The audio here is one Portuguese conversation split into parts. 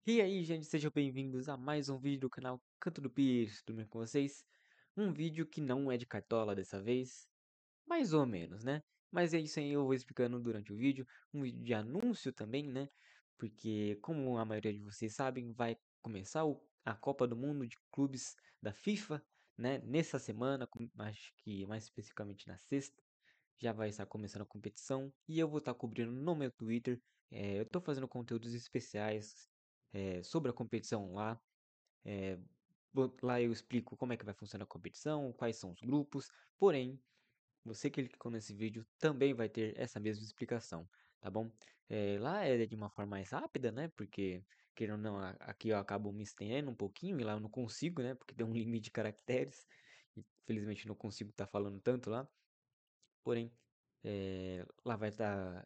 E aí, gente, sejam bem-vindos a mais um vídeo do canal Canto do Pires, tudo bem com vocês? Um vídeo que não é de cartola dessa vez, mais ou menos, né? Mas é isso aí, eu vou explicando durante o vídeo, um vídeo de anúncio também, né? Porque, como a maioria de vocês sabem, vai começar a Copa do Mundo de Clubes da FIFA, né? Nessa semana, acho que mais especificamente na sexta, já vai estar começando a competição e eu vou estar cobrindo no meu Twitter. Eu estou fazendo conteúdos especiais sobre a competição lá. É, lá eu explico como é que vai funcionar a competição, quais são os grupos. Porém, você que clicou nesse vídeo também vai ter essa mesma explicação, tá bom? Lá é de uma forma mais rápida, né? Porque, querendo ou não, aqui eu acabo me estendendo um pouquinho e lá eu não consigo, né? Porque tem um limite de caracteres. Infelizmente não consigo estar falando tanto lá. Porém, lá vai estar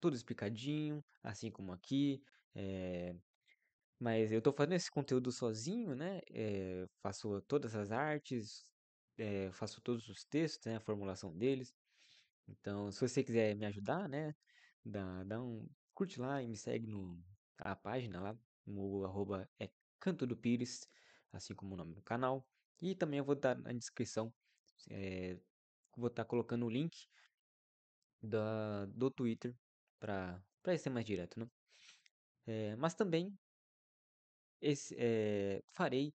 tudo explicadinho, assim como aqui. eh, mas eu tô fazendo esse conteúdo sozinho, né? Faço todas as artes, faço todos os textos, né? A formulação deles. Então, se você quiser me ajudar, né? Curte lá e me segue no a página lá, no arroba Canto do Pires, assim como o nome do canal. E também eu vou dar na descrição, eh, vou estar colocando o link do Twitter para ser mais direto, né? Mas também farei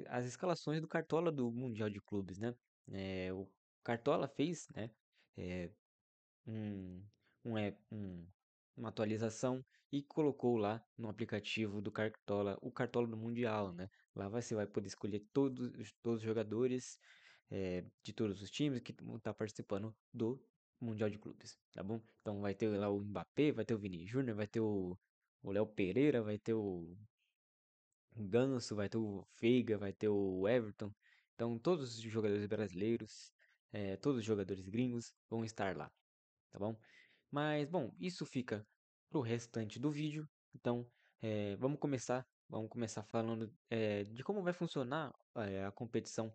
as escalações do Cartola do Mundial de Clubes, né? O Cartola fez, né? eh, um, uma atualização e colocou lá no aplicativo do Cartola o Cartola do Mundial, né? Lá você vai poder escolher todos os jogadores de todos os times que vão estar participando do Mundial de Clubes, tá bom? Então vai ter lá o Mbappé, vai ter o Vini Júnior, vai ter o Léo Pereira, vai ter o Ganso, vai ter o Veiga, vai ter o Everton. Então todos os jogadores brasileiros, todos os jogadores gringos vão estar lá, tá bom? Mas, bom, isso fica pro restante do vídeo. Então, vamos começar falando de como vai funcionar a competição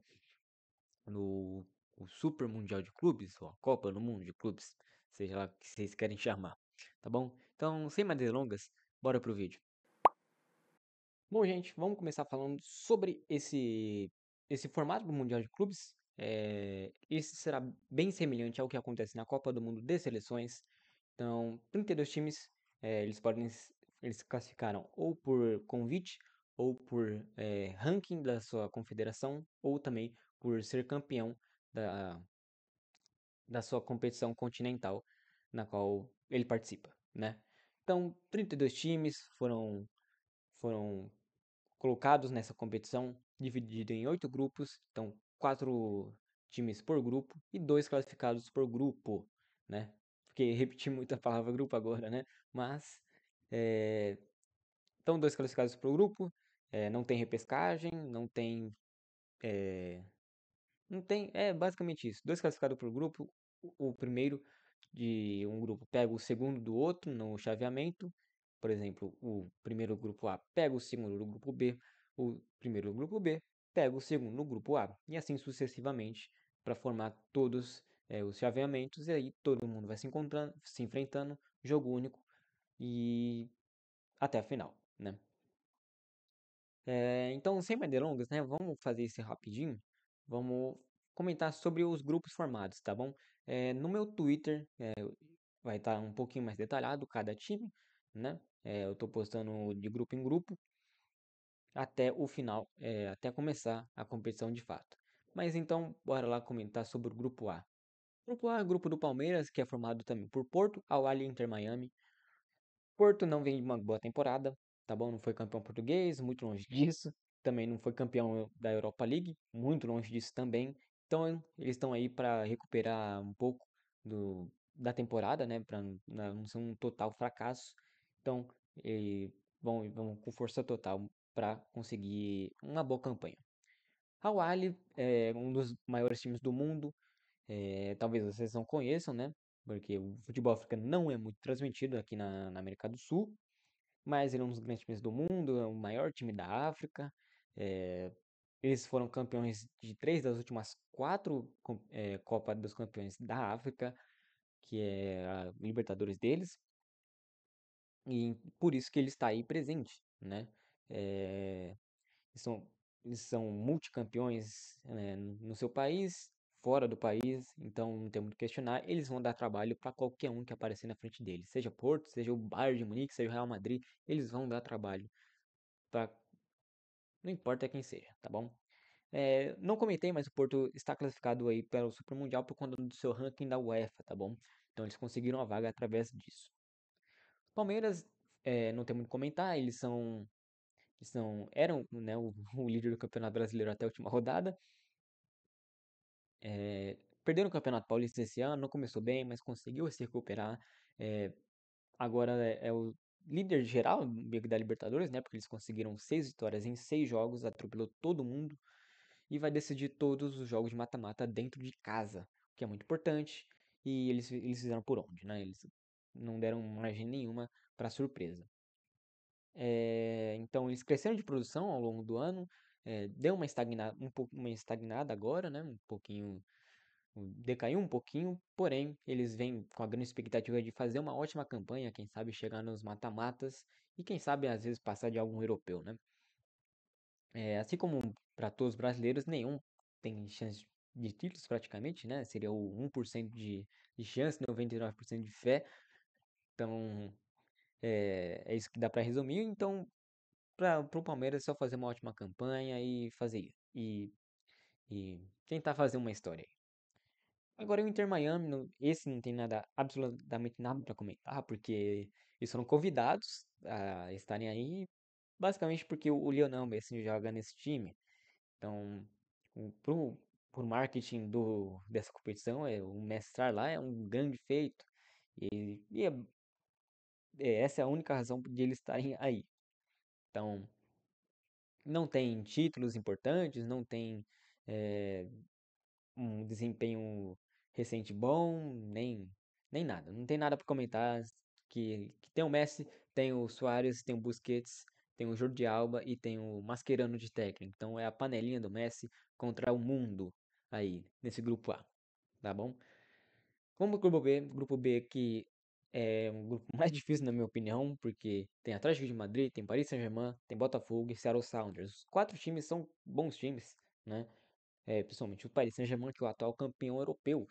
no o Super Mundial de Clubes, ou a Copa do Mundo de Clubes, seja lá o que vocês querem chamar, tá bom? Então, sem mais delongas, bora pro vídeo. Bom, gente, vamos começar falando sobre esse formato do Mundial de Clubes. Esse será bem semelhante ao que acontece na Copa do Mundo de Seleções. Então, 32 times, eles se classificaram ou por convite, ou por ranking da sua confederação, ou também por ser campeão da, da sua competição continental na qual ele participa, né? Então, 32 times foram colocados nessa competição, dividido em 8 grupos, então 4 times por grupo e 2 classificados por grupo, né? Porque repeti muito a palavra grupo agora, né? Mas, é, então 2 classificados por grupo, não tem repescagem, é basicamente isso. 2 classificados por grupo, o primeiro de um grupo pega o segundo do outro no chaveamento. Por exemplo, o primeiro grupo A pega o segundo do grupo B, o primeiro do grupo B pega o segundo do grupo A, e assim sucessivamente, para formar todos os chaveamentos, e aí todo mundo vai se encontrando, se enfrentando, jogo único, e até a final, né? Então, sem mais delongas, né? Vamos fazer isso rapidinho. Vamos comentar sobre os grupos formados, tá bom? No meu Twitter vai estar um pouquinho mais detalhado cada time, né? Eu tô postando de grupo em grupo até o final, até começar a competição de fato. Mas então, bora lá comentar sobre o grupo A. Grupo A é o grupo do Palmeiras, que é formado também por Porto, Al-Ahly e Inter Miami. Porto não vem de uma boa temporada, tá bom? Não foi campeão português, muito longe disso. Também não foi campeão da Europa League, muito longe disso também. Então, eles estão aí para recuperar um pouco da temporada, né? Para não ser um total fracasso. Então, eles vão com força total para conseguir uma boa campanha. Al Ahly é um dos maiores times do mundo. Talvez vocês não conheçam, né? Porque o futebol africano não é muito transmitido aqui na América do Sul, mas ele é um dos grandes times do mundo, é o maior time da África. É, eles foram campeões de 3 das últimas 4 Copa dos Campeões da África, que é a Libertadores deles, e por isso que ele está aí presente. né? Eh, são, eles são multicampeões, no seu país, fora do país, então não tem muito o que questionar. Eles vão dar trabalho para qualquer um que aparecer na frente deles, seja Porto, seja o Bayern de Munique, seja o Real Madrid, eles vão dar trabalho para não importa quem seja, tá bom? Não comentei, mas o Porto está classificado aí para o Super Mundial por conta do seu ranking da UEFA, tá bom? Então eles conseguiram a vaga através disso. Palmeiras, não tem muito o que comentar, eram, né, o líder do Campeonato Brasileiro até a última rodada. Perderam o Campeonato Paulista esse ano, não começou bem, mas conseguiu se recuperar. É, agora é o líder geral meio que da Libertadores, né? Porque eles conseguiram 6 vitórias em 6 jogos, atropelou todo mundo e vai decidir todos os jogos de mata-mata dentro de casa, o que é muito importante. E eles fizeram por onde, né? Eles não deram margem nenhuma para surpresa. Então eles cresceram de produção ao longo do ano, deu uma estagnada, uma estagnada agora, né? Um pouquinho decaiu um pouquinho, porém eles vêm com a grande expectativa de fazer uma ótima campanha, quem sabe chegar nos mata-matas e quem sabe às vezes passar de algum europeu, né? Assim como para todos os brasileiros, nenhum tem chance de títulos praticamente, né? Seria o 1% de chance, 99% de fé. Então, é isso que dá para resumir. Então, para o Palmeiras é só fazer uma ótima campanha e fazer e tentar fazer uma história. Agora o Inter Miami, esse não tem nada, absolutamente nada para comentar, porque eles foram convidados a estarem aí, basicamente porque o Lionel Messi joga nesse time. Então, pro marketing dessa competição, o Messi estar lá é um grande feito. Essa é a única razão de eles estarem aí. Então, não tem títulos importantes, não tem eh, um desempenho recente bom, nem nada. Não tem nada para comentar. Que tem o Messi, tem o Suárez, tem o Busquets, tem o Jordi Alba e tem o Mascherano de técnico. Então é a panelinha do Messi contra o mundo aí, nesse grupo A, tá bom? Como o grupo B que é um grupo mais difícil na minha opinião, porque tem Atlético de Madrid, tem Paris Saint-Germain, tem Botafogo e Seattle Sounders. Os 4 times são bons times, né? Principalmente o Paris Saint-Germain, que é o atual campeão europeu,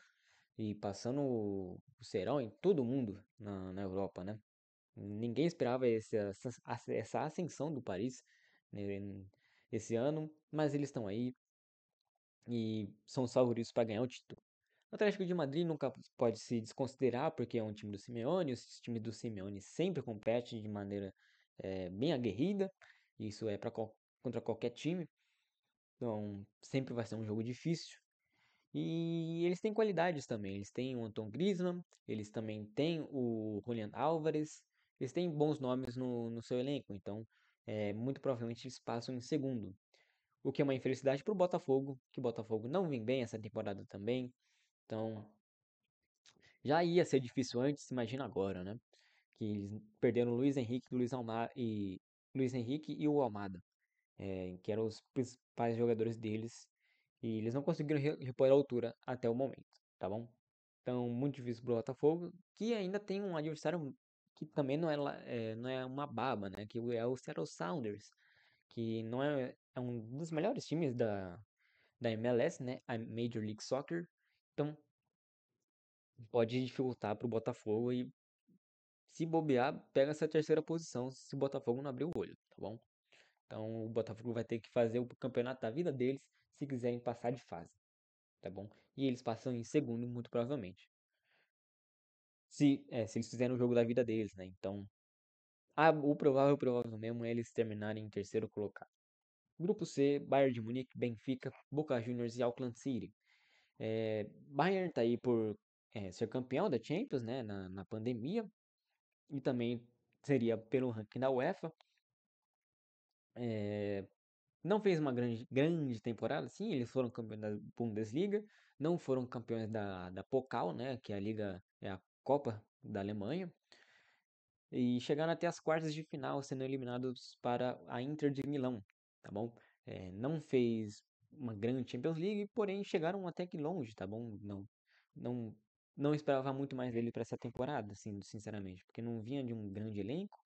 e passando o serão em todo mundo na Europa, né? Ninguém esperava essa ascensão do Paris, né, esse ano, mas eles estão aí e são os favoritos para ganhar o título. O Atlético de Madrid nunca pode se desconsiderar porque é um time do Simeone, os times do Simeone sempre competem de maneira bem aguerrida, isso é contra qualquer time, então sempre vai ser um jogo difícil. E eles têm qualidades também. Eles têm o Anton Griezmann, eles também têm o Julian Álvares, eles têm bons nomes no seu elenco. Então, muito provavelmente eles passam em segundo. O que é uma infelicidade para o Botafogo, que o Botafogo não vem bem essa temporada também. Então, já ia ser difícil antes, imagina agora, né? Que eles perderam o Luiz Henrique, Luiz Henrique e o Almada, que eram os principais jogadores deles. E eles não conseguiram repor a altura até o momento, tá bom? Então, muito difícil pro Botafogo, que ainda tem um adversário que também não é uma baba, né? Que é o Seattle Sounders, que não é um dos melhores times da MLS, né? A Major League Soccer. Então, pode dificultar pro Botafogo e se bobear, pega essa terceira posição se o Botafogo não abrir o olho, tá bom? Então, o Botafogo vai ter que fazer o campeonato da vida deles se quiserem passar de fase, tá bom? E eles passam em segundo, muito provavelmente. Se eles fizerem o jogo da vida deles, né? Então, o provável mesmo é eles terminarem em terceiro colocado. Grupo C, Bayern de Munique, Benfica, Boca Juniors e Auckland City. Bayern tá aí por ser campeão da Champions, né? Na pandemia. E também seria pelo ranking da UEFA. Não fez uma grande temporada, sim, eles foram campeões da Bundesliga, não foram campeões da Pokal, né, que é a liga, é a Copa da Alemanha, e chegaram até as quartas de final, sendo eliminados para a Inter de Milão, tá bom? Não fez uma grande Champions League, porém chegaram até que longe, tá bom? Não, não esperava muito mais dele para essa temporada, assim, sinceramente, porque não vinha de um grande elenco,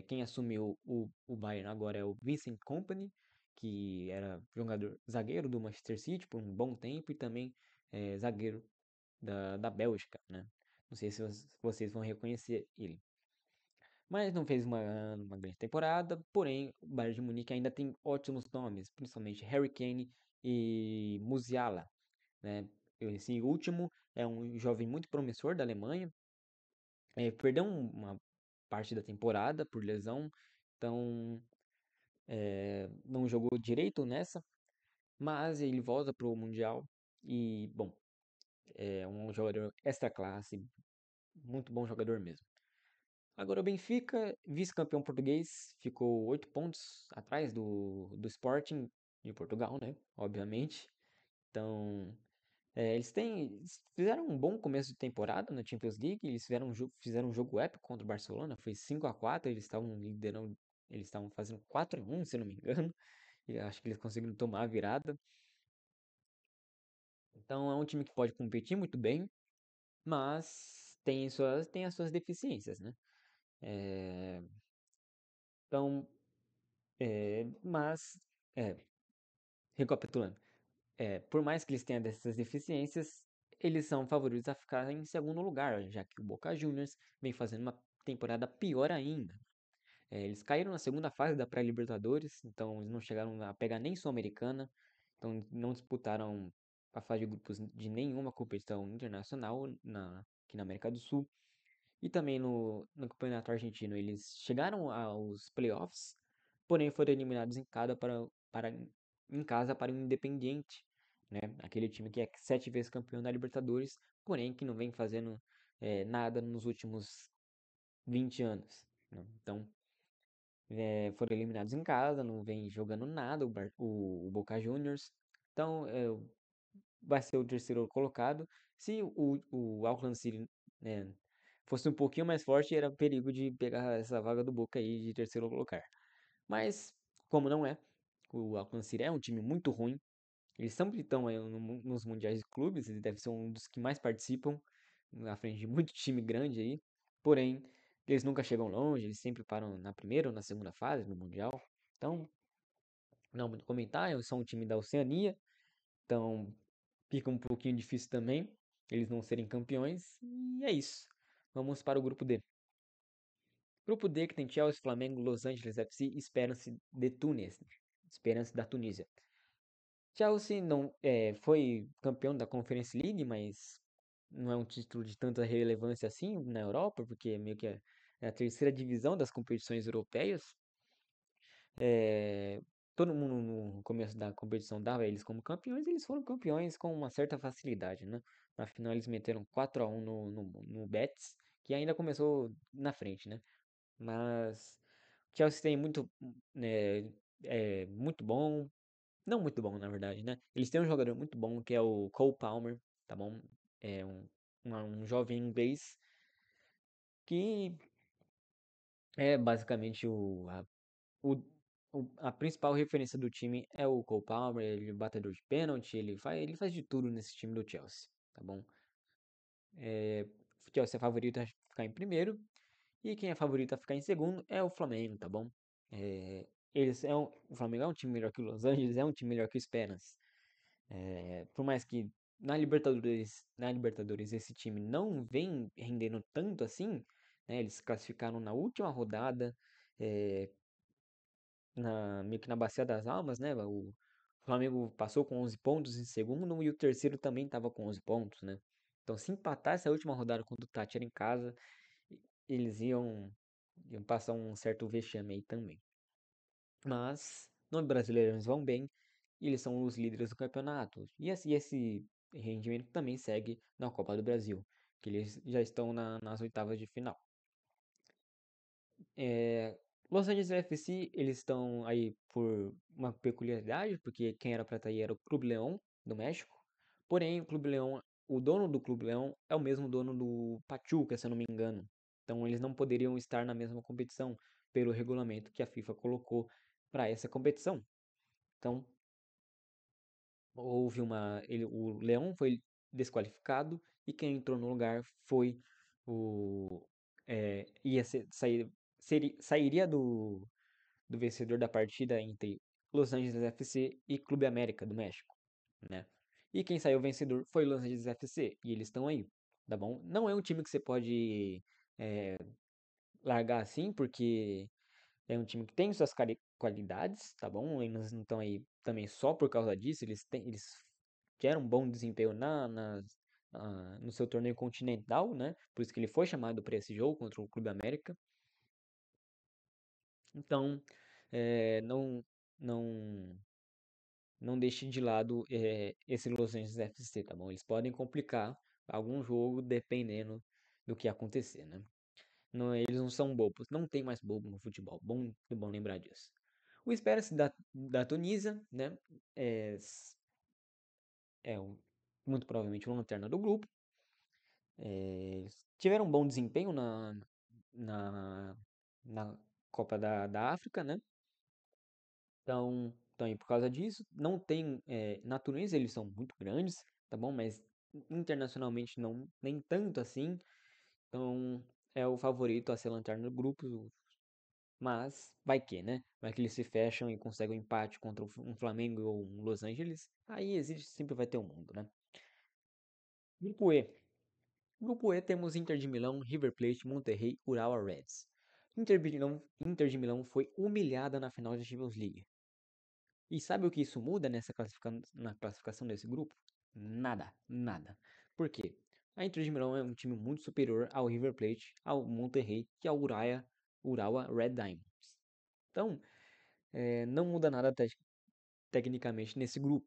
Quem assumiu o Bayern agora é o Vincent Kompany, que era jogador zagueiro do Manchester City por um bom tempo e também zagueiro da Bélgica, né? Não sei se vocês vão reconhecer ele. Mas não fez uma grande temporada, porém o Bayern de Munique ainda tem ótimos nomes, principalmente Harry Kane e Musiala, né? Esse último é um jovem muito promissor da Alemanha, perdeu uma parte da temporada por lesão, então não jogou direito nessa, mas ele volta pro Mundial e, bom, é um jogador extra classe, muito bom jogador mesmo. Agora o Benfica, vice-campeão português, ficou 8 pontos atrás do Sporting de Portugal, né? Obviamente. Então, eles fizeram um bom começo de temporada na Champions League. Eles fizeram um jogo épico contra o Barcelona, foi 5-4. Eles estavam liderando, eles estavam fazendo 4-1, se não me engano. E acho que eles conseguiram tomar a virada. Então, é um time que pode competir muito bem, mas tem as suas deficiências, né? É, então, mas, é, recapitulando, por mais que eles tenham dessas deficiências, eles são favoritos a ficar em segundo lugar, já que o Boca Juniors vem fazendo uma temporada pior ainda. Eles caíram na segunda fase da pré-Libertadores, então eles não chegaram a pegar nem Sul-Americana, então não disputaram a fase de grupos de nenhuma competição internacional aqui na América do Sul. E também no Campeonato Argentino, eles chegaram aos playoffs, porém foram eliminados para, em casa para o Independiente, né? Aquele time que é 7 vezes campeão da Libertadores, porém que não vem fazendo nada nos últimos 20 anos, né? Então, foram eliminados em casa, não vem jogando nada o Boca Juniors. Então, vai ser o terceiro colocado. Se o Auckland City, né, fosse um pouquinho mais forte, era perigo de pegar essa vaga do Boca aí de terceiro lugar. Mas, como não é, o Auckland City é um time muito ruim. Eles sempre estão aí nos mundiais de clubes, ele deve ser um dos que mais participam, na frente de muito time grande aí. Porém, eles nunca chegam longe, eles sempre param na primeira ou na segunda fase no mundial. Então, não há muito comentar, eles são um time da Oceania, então fica um pouquinho difícil também eles não serem campeões. E é isso. Vamos para o grupo D. Grupo D que tem Chelsea, Flamengo, Los Angeles FC e Esperance de Tunis. Esperance da Tunísia. Chelsea não foi campeão da Conference League, mas não é um título de tanta relevância assim na Europa, porque meio que é a terceira divisão das competições europeias. É, todo mundo no começo da competição dava eles como campeões, e eles foram campeões com uma certa facilidade, né? Na final eles meteram 4-1 no Betis, que ainda começou na frente, né? Mas Chelsea tem né, muito bom, não muito bom na verdade, né? Eles têm um jogador muito bom que é o Cole Palmer, tá bom? É um jovem inglês que é basicamente o, a principal referência do time é o Cole Palmer, ele é batedor de pênalti, ele faz de tudo nesse time do Chelsea, tá bom? O Chelsea é favorito a ficar em primeiro, e quem é favorito a ficar em segundo é o Flamengo, tá bom? É, o Flamengo é um time melhor que o Los Angeles, é um time melhor que o Esperance. Por mais que na Libertadores esse time não vem rendendo tanto assim, né? Eles se classificaram na última rodada, é, meio que na Bacia das Almas, né? O Flamengo passou com 11 pontos em segundo e o terceiro também estava com 11 pontos, né? Então, se empatar essa última rodada contra o Tátira em casa, eles iam passar um certo vexame aí também. Mas, no brasileiro eles vão bem e eles são os líderes do campeonato. E esse rendimento também segue na Copa do Brasil, que eles já estão nas oitavas de final. É, Los Angeles FC, eles estão aí por uma peculiaridade, porque quem era pra estar aí era o Clube León, do México. Porém, o dono do Clube León é o mesmo dono do Pachuca, se eu não me engano. Então, eles não poderiam estar na mesma competição, pelo regulamento que a FIFA colocou para essa competição. Então, o Leão foi desqualificado e quem entrou no lugar foi o, ia sair sairia do vencedor da partida entre Los Angeles FC e Clube América do México, né? E quem saiu vencedor foi Los Angeles FC, e eles estão aí, tá bom? Não é um time que você pode largar assim, porque é um time que tem suas qualidades, tá bom? Eles não estão aí também só por causa disso, eles tiveram um bom desempenho no seu torneio continental, né? Por isso que ele foi chamado para esse jogo contra o Clube América. Então, não, não, não deixe de lado esse Los Angeles FC, tá bom? Eles podem complicar algum jogo dependendo do que acontecer, né? Não, eles não são bobos, não tem mais bobo no futebol. Bom lembrar disso. O espera-se da Tunísia, né? É, muito provavelmente uma lanterna do grupo. Tiveram um bom desempenho na, na Copa da África, né? Então, aí por causa disso, não tem. Na Tunísia eles são muito grandes, tá bom? Mas internacionalmente não, nem tanto assim. Então, é o favorito a ser lanterna do grupo. Mas vai que, né? Vai que eles se fecham e conseguem um empate contra um Flamengo ou um Los Angeles. Aí existe, sempre vai ter um mundo, né? Grupo E. Grupo E temos Inter de Milão, River Plate, Monterrey, Urawa Reds. Inter de Milão foi humilhada na final da Champions League. E sabe o que isso muda na classificação desse grupo? Nada, nada. Por quê? A Inter de Milão é um time muito superior ao River Plate, ao Monterrey e ao Urawa Red Diamonds. Então, não muda nada tecnicamente nesse grupo.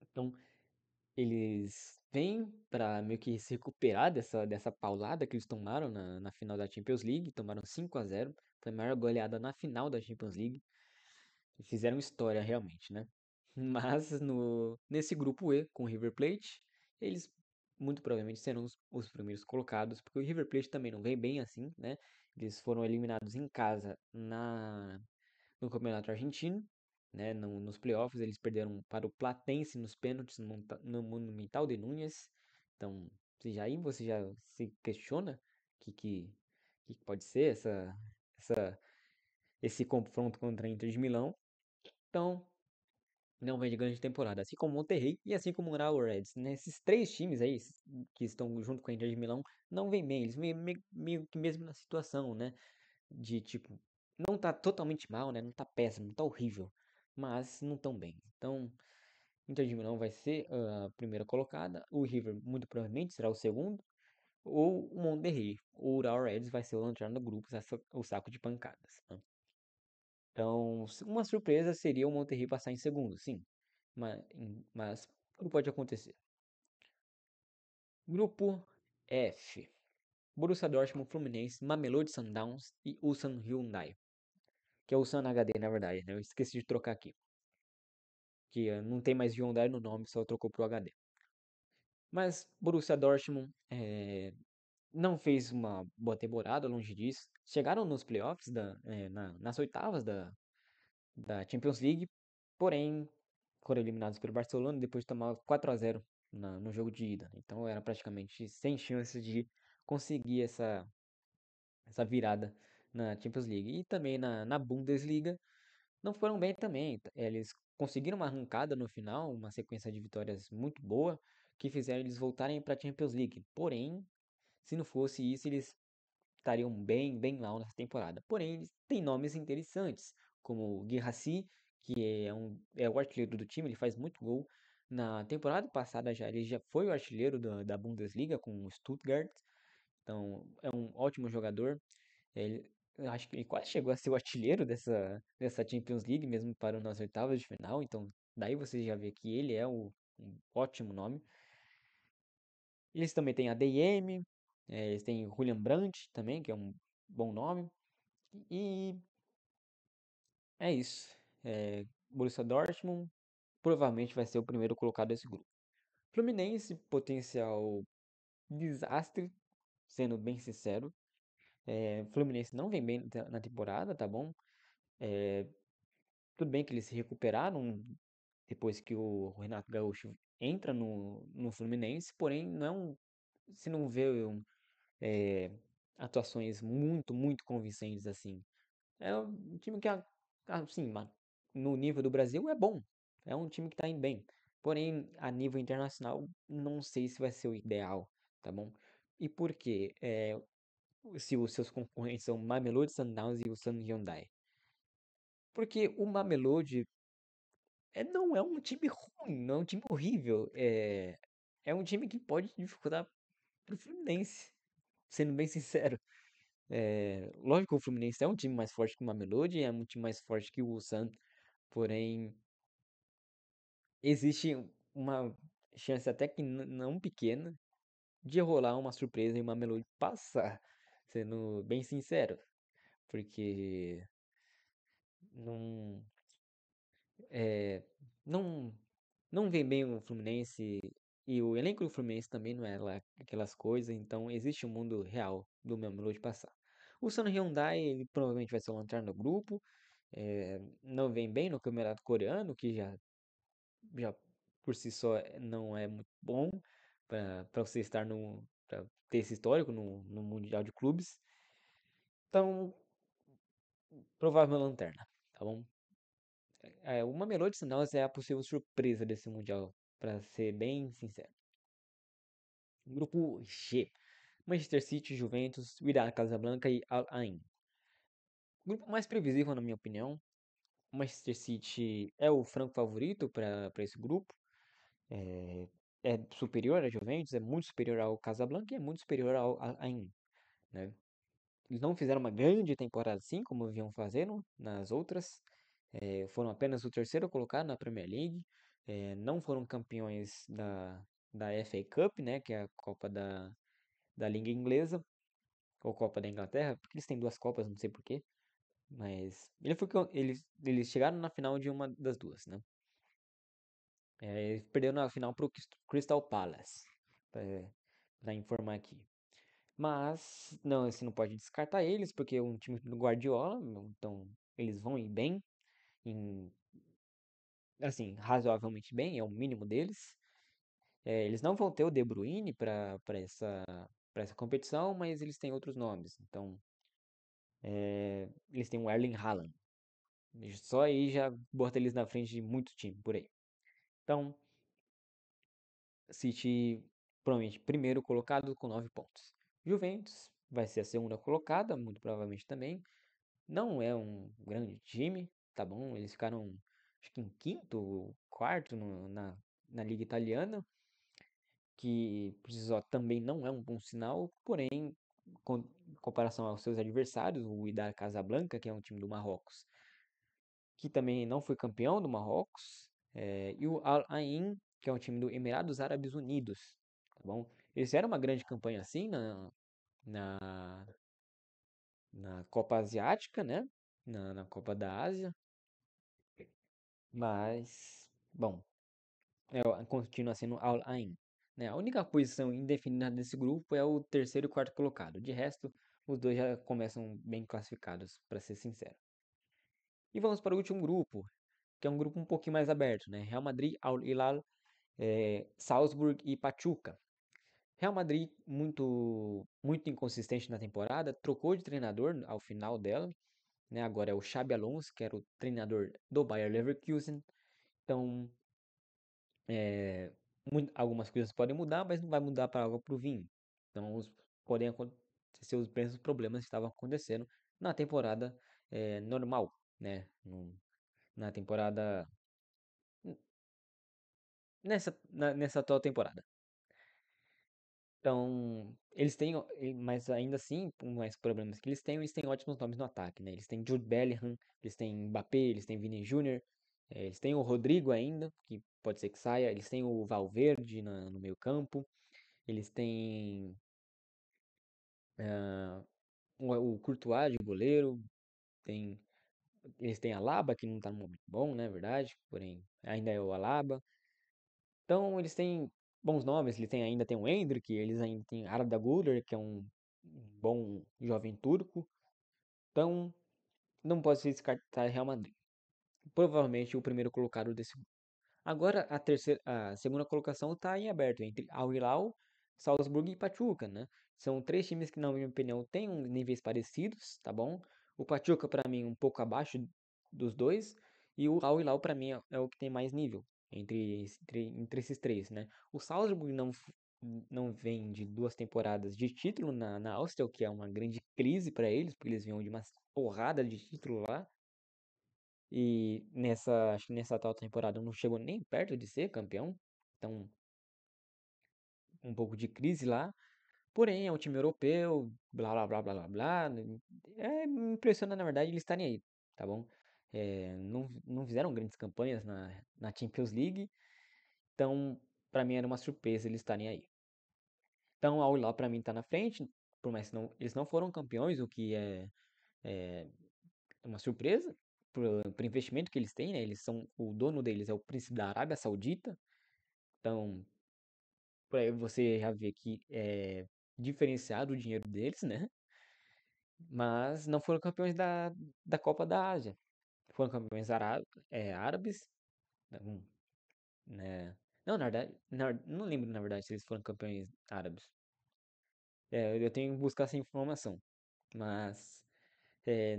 Então, eles vêm para meio que se recuperar dessa paulada que eles tomaram na final da Champions League. Tomaram 5-0. Foi a maior goleada na final da Champions League. Fizeram história realmente, né? Mas nesse grupo E, com o River Plate, eles muito provavelmente serão os primeiros colocados, porque o River Plate também não vem bem assim, né? Eles foram eliminados em casa no Campeonato Argentino, né? Nos playoffs, eles perderam para o Platense nos pênaltis no Monumental de Núñez. Então, você já se questiona que pode ser esse confronto contra a Inter de Milão. Então, não vem de grande temporada, assim como o Monterrey e assim como o Urawa Reds. Nesses três times aí, que estão junto com a Inter de Milão, não vem bem. Eles meio que mesmo na situação, né? De tipo, não tá totalmente mal, né? Não tá péssimo, não tá horrível, mas não tão bem. Então, Inter de Milão vai ser a primeira colocada, o River muito provavelmente será o segundo, ou o Monterrey. O Urawa Reds vai ser o lanterna do grupo, o saco de pancadas, né? Então, uma surpresa seria o Monterrey passar em segundo, sim. Mas tudo pode acontecer. Grupo F. Borussia Dortmund, Fluminense, Mamelodi Sundowns e Ulsan Hyundai. Que é o Ulsan HD, na verdade, né? Eu esqueci de trocar aqui. Que não tem mais Hyundai no nome, só trocou pro HD. Mas Borussia Dortmund não fez uma boa temporada, longe disso. Chegaram nos playoffs, nas oitavas da Champions League, porém foram eliminados pelo Barcelona depois de tomar 4-0 no jogo de ida. Então era praticamente sem chance de conseguir essa virada na Champions League. E também na Bundesliga não foram bem também. Eles conseguiram uma arrancada no final, uma sequência de vitórias muito boa, que fizeram eles voltarem para a Champions League. Porém, se não fosse isso, eles estariam bem, bem mal nessa temporada. Porém, eles têm nomes interessantes, como o Guirassy, que é o artilheiro do time, ele faz muito gol. Na temporada passada ele já foi o artilheiro da Bundesliga com o Stuttgart, então é um ótimo jogador. Eu acho que ele quase chegou a ser o artilheiro dessa Champions League, mesmo para nas oitavas de final, então daí você já vê que ele é um ótimo nome. Eles também têm a DM, eles têm o Julian Brandt também, que é um bom nome. E é isso. Borussia Dortmund provavelmente vai ser o primeiro colocado desse grupo. Fluminense, potencial desastre, sendo bem sincero. Fluminense não vem bem na temporada, tá bom? Tudo bem que eles se recuperaram depois que o Renato Gaúcho entra no Fluminense, porém não, se não vê atuações muito convincentes assim. É um time que, assim, no nível do Brasil é bom. É um time que tá indo bem. Porém, a nível internacional, não sei se vai ser o ideal, tá bom? E por quê? Se os seus concorrentes são Mamelodi Sundowns e o Sun Hyundai. Porque o Mamelodi não é um time ruim, não é um time horrível. É um time que pode dificultar pro Fluminense, sendo bem sincero. Lógico que o Fluminense é um time mais forte que o Mamelodi, é um time mais forte que o Sun, porém existe uma chance até que não pequena de rolar uma surpresa e o Mamelodi passar, sendo bem sincero, porque não é, não não vem bem o Fluminense e o elenco do Fluminense também não é lá aquelas coisas, então existe um mundo real do Mamelodi passar. O Sun Hyundai, ele provavelmente vai ser o lanterna do grupo, não vem bem no campeonato coreano, que já por si só não é muito bom para você estar no pra ter esse histórico no Mundial de Clubes. Então, provável lanterna, tá bom? O Mamelodi Sundowns é a possível surpresa desse Mundial, para ser bem sincero. Grupo G. Manchester City, Juventus, Wydad Casablanca e Al Ain. Grupo mais previsível, na minha opinião. O Manchester City é o franco favorito para esse grupo. É, é superior à Juventus, é muito superior ao Casablanca e é muito superior ao Al Ain, né? Eles não fizeram uma grande temporada assim, como vinham fazendo nas outras. Foram apenas o terceiro colocado na Premier League. Não foram campeões da FA Cup, né? Que é a Copa da Liga Inglesa, ou Copa da Inglaterra, porque eles têm duas Copas, não sei porquê. Mas eles chegaram na final de uma das duas, né? Eles perderam na final pro Crystal Palace, pra informar aqui. Mas, não, você não pode descartar eles, porque é um time do Guardiola, então eles vão ir bem, em, assim, razoavelmente bem, é o mínimo deles. Eles não vão ter o De Bruyne para essa competição, mas eles têm outros nomes. Então, eles têm o Erling Haaland. Só aí já bota eles na frente de muito time por aí. Então, City provavelmente primeiro colocado com 9 pontos. Juventus vai ser a segunda colocada, muito provavelmente também. Não é um grande time, tá bom? Eles ficaram, acho que em quinto, quarto na Liga Italiana, que precisou também não é um bom sinal, porém, com, em comparação aos seus adversários, o Wydad Casablanca, que é um time do Marrocos, que também não foi campeão do Marrocos, e o Al Ain, que é um time do Emirados Árabes Unidos, tá bom? Eles fizeram uma grande campanha assim na, na Copa Asiática, né? Na Copa da Ásia, mas, bom, continua sendo Al Ain. Né? A única posição indefinida desse grupo é o terceiro e quarto colocado. De resto, os dois já começam bem classificados, para ser sincero. E vamos para o último grupo, que é um grupo um pouquinho mais aberto, né? Real Madrid, Al Hilal, Salzburg e Pachuca. Real Madrid muito inconsistente na temporada, trocou de treinador ao final dela, né? Agora é o Xabi Alonso, que era o treinador do Bayer Leverkusen. Então, algumas coisas podem mudar, mas não vai mudar para água para o vinho. Então, podem acontecer os mesmos problemas que estavam acontecendo na temporada normal, né? Na temporada nessa atual temporada. Então, eles têm, mas ainda assim, por mais problemas que eles têm ótimos nomes no ataque, né? Eles têm Jude Bellingham, eles têm Mbappé, eles têm Vini Júnior, eles têm o Rodrigo ainda, que pode ser que saia, eles têm o Valverde no meio campo, eles têm o Courtois de goleiro, tem, eles têm a Alaba, que não tá num momento bom, né, verdade, porém ainda é o Alaba. Então, eles têm bons nomes, eles têm, ainda tem o Endrick, eles ainda têm Arda Güler, que é um bom jovem turco. Então, não pode se descartar Real Madrid. Provavelmente o primeiro colocado desse grupo. Agora a segunda colocação está em aberto entre Al Hilal Salzburg e Pachuca, né? São três times que, na minha opinião, têm níveis parecidos, tá bom? O Pachuca, para mim, um pouco abaixo dos dois, e o Al Hilal, para mim, é o que tem mais nível entre esses três, né? O Salzburg não vem de 2 temporadas de título na Áustria, o que é uma grande crise para eles, porque eles vinham de uma porrada de título lá. E acho que nessa atual temporada não chegou nem perto de ser campeão. Então, um pouco de crise lá. Porém, é um time europeu, blá blá blá blá blá blá. Me impressiona, na verdade, eles estarem aí, tá bom? Não fizeram grandes campanhas na Champions League. Então, pra mim era uma surpresa eles estarem aí. Então, Al Hilal pra mim tá na frente, por mais que eles não foram campeões, o que é uma surpresa pro investimento que eles têm, né? O dono deles é o príncipe da Arábia Saudita. Então, por aí você já vê que é diferenciado o dinheiro deles, né? Mas não foram campeões da Copa da Ásia. Foram campeões árabes, não, né? Não, na verdade, não lembro na verdade se eles foram campeões árabes. Eu tenho que buscar essa informação. Mas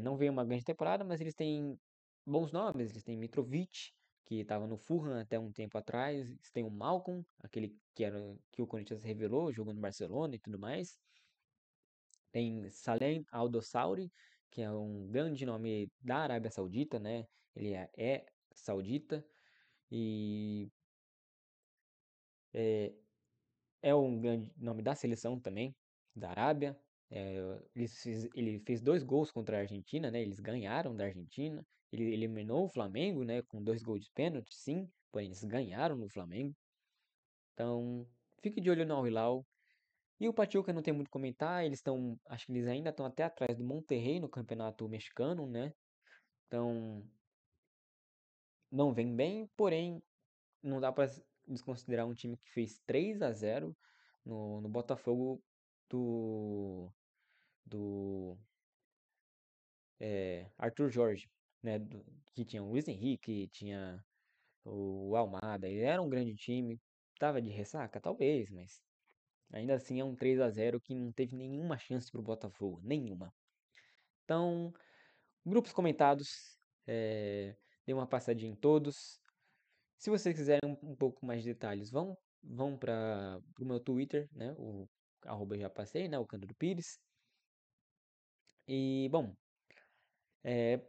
não veio uma grande temporada, mas eles têm bons nomes. Eles têm Mitrovic, que estava no Fulham até um tempo atrás. Eles têm o Malcolm, aquele que o Corinthians revelou, jogou no Barcelona e tudo mais. Tem Salem Al-Dossauri, que é um grande nome da Arábia Saudita, né? Ele é saudita e é, é um grande nome da seleção também, da Arábia. Ele fez 2 gols contra a Argentina, né? Eles ganharam da Argentina. Ele eliminou o Flamengo, né? Com 2 gols de pênalti, sim. Porém, eles ganharam no Flamengo. Então, fique de olho no Al Hilal. E o Pachuca não tem muito a comentar. Acho que eles ainda estão até atrás do Monterrey no campeonato mexicano, né? Então, não vem bem. Porém, não dá para desconsiderar um time que fez 3-0 no Botafogo do do Arthur Jorge, né? Que tinha o Luiz Henrique, tinha o Almada. Ele era um grande time. Tava de ressaca? Talvez, mas ainda assim é um 3-0 que não teve nenhuma chance pro Botafogo. Nenhuma. Então, grupos comentados. Dê uma passadinha em todos. Se vocês quiserem um pouco mais de detalhes, vão para o meu Twitter, né? O arroba já passei, né? O Canto do Pires. E, bom,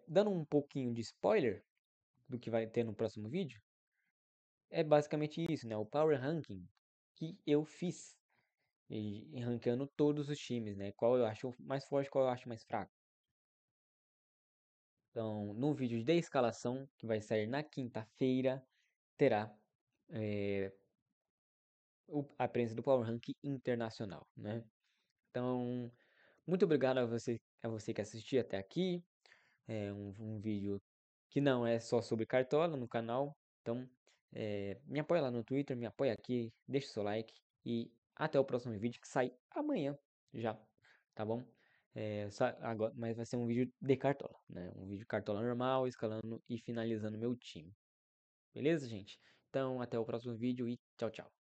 dando um pouquinho de spoiler do que vai ter no próximo vídeo, é basicamente isso, né? O Power Ranking que eu fiz, e ranqueando todos os times, né? Qual eu acho mais forte, qual eu acho mais fraco. Então, no vídeo de escalação, que vai sair na quinta-feira, terá a presença do Power Ranking internacional, né? Então, muito obrigado a você que assistiu até aqui. É um vídeo que não é só sobre Cartola no canal. Então, me apoia lá no Twitter, me apoia aqui, deixa o seu like e até o próximo vídeo que sai amanhã já, tá bom? Agora, mas vai ser um vídeo de Cartola, né? Um vídeo de Cartola normal, escalando e finalizando meu time. Beleza, gente? Então, até o próximo vídeo e tchau, tchau.